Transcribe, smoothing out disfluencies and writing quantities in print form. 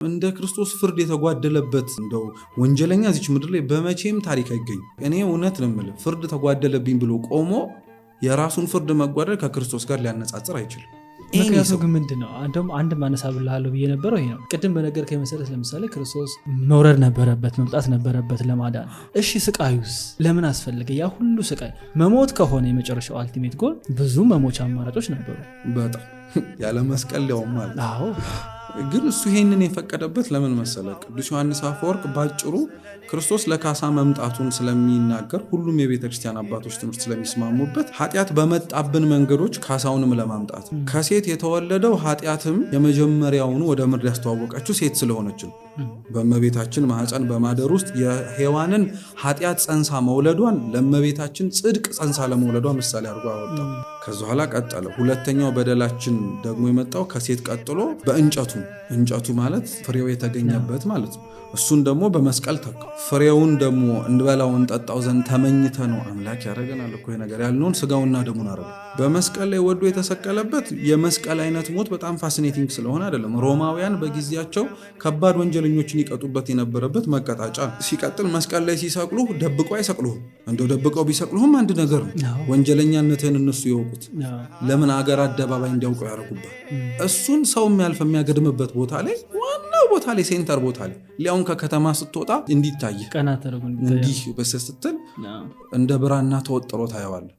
እንደ ክርስቶስ ፍርድ የተጓደለበት እንደው ወንጀለኛ እዚች ምድር ላይ በመቼም ታሪክ አይገኝ። እኔ እውነት ነው የምልህ ፍርድ ተጓደለብኝ ብሎ ቆሞ የራሱን ፍርድ መጓደል ከክርስቶስ ጋር ሊያነጻጽር አይችልም። ምክንያቱ ግን ምንድነው? አንድ ማነሳብልሃለሁ ብዬ ነበረው ይሄ ነው። ቅድም በነገርከኝ መሰረት ለምሳሌ ክርስቶስ መውረድ ነበረበት፣ መምጣት ነበረበት ለማዳን። እሺ ስቃዩስ ለምን አስፈልገ? ያ ሁሉ ስቃይ መሞት ከሆነ የመጨረሻው አልቲሜት ጎል ብዙ መሞቻ አማራጮች ነበሩ። በጣም ያለ መስቀል ሊያውም ማለት አዎ። ግን እሱ ይሄንን የፈቀደበት ለምን መሰለ? ቅዱስ ዮሐንስ አፈወርቅ ባጭሩ ክርስቶስ ለካሳ መምጣቱን ስለሚናገር ሁሉም የቤተ ክርስቲያን አባቶች ትምህርት ስለሚስማሙበት ኃጢአት በመጣብን መንገዶች ካሳውንም ለማምጣት ከሴት የተወለደው ኃጢአትም የመጀመሪያውን ወደ ምድር ያስተዋወቀችው ሴት ስለሆነች ነው። በእመቤታችን ማህፀን በማደር ውስጥ የሔዋንን ኃጢአት ጸንሳ መውለዷን ለእመቤታችን ጽድቅ ጸንሳ ለመውለዷ ምሳሌ አድርጎ አወጣው። ከዛ በኋላ ቀጠለ። ሁለተኛው በደላችን ደግሞ የመጣው ከሴት ቀጥሎ እንጨቱ ማለት ፍሬው የተገኘበት ማለት ነው። እሱን ደግሞ በመስቀል ተካው። ፍሬውን ደግሞ እንበላው እንጠጣው ዘንድ ተመኝተ ነው አምላክ ያደረገናል እኮ ነገር ያልነውን ስጋውና ደሙን አረገ። በመስቀል ላይ ወዶ የተሰቀለበት የመስቀል አይነት ሞት በጣም ፋሲኔቲንግ ስለሆነ አይደለም። ሮማውያን በጊዜያቸው ከባድ ወንጀለኞችን ይቀጡበት የነበረበት መቀጣጫ። ሲቀጥል መስቀል ላይ ሲሰቅሉ ደብቀው አይሰቅሉህም። እንደው ደብቀው ቢሰቅሉህም አንድ ነገር ነው፣ ወንጀለኛነትህን እነሱ ይወቁት። ለምን አገር አደባባይ እንዲያውቀው ያደርጉበት። እሱን ሰው የሚያልፍበት ቦታ ላይ ዋናው ቦታ ላይ ሴንተር ቦታ ላይ ሊያውን ከከተማ ስትወጣ እንዲታይ እንዲህ በስተስትል እንደ ብራና ተወጥሮ ታየዋለህ።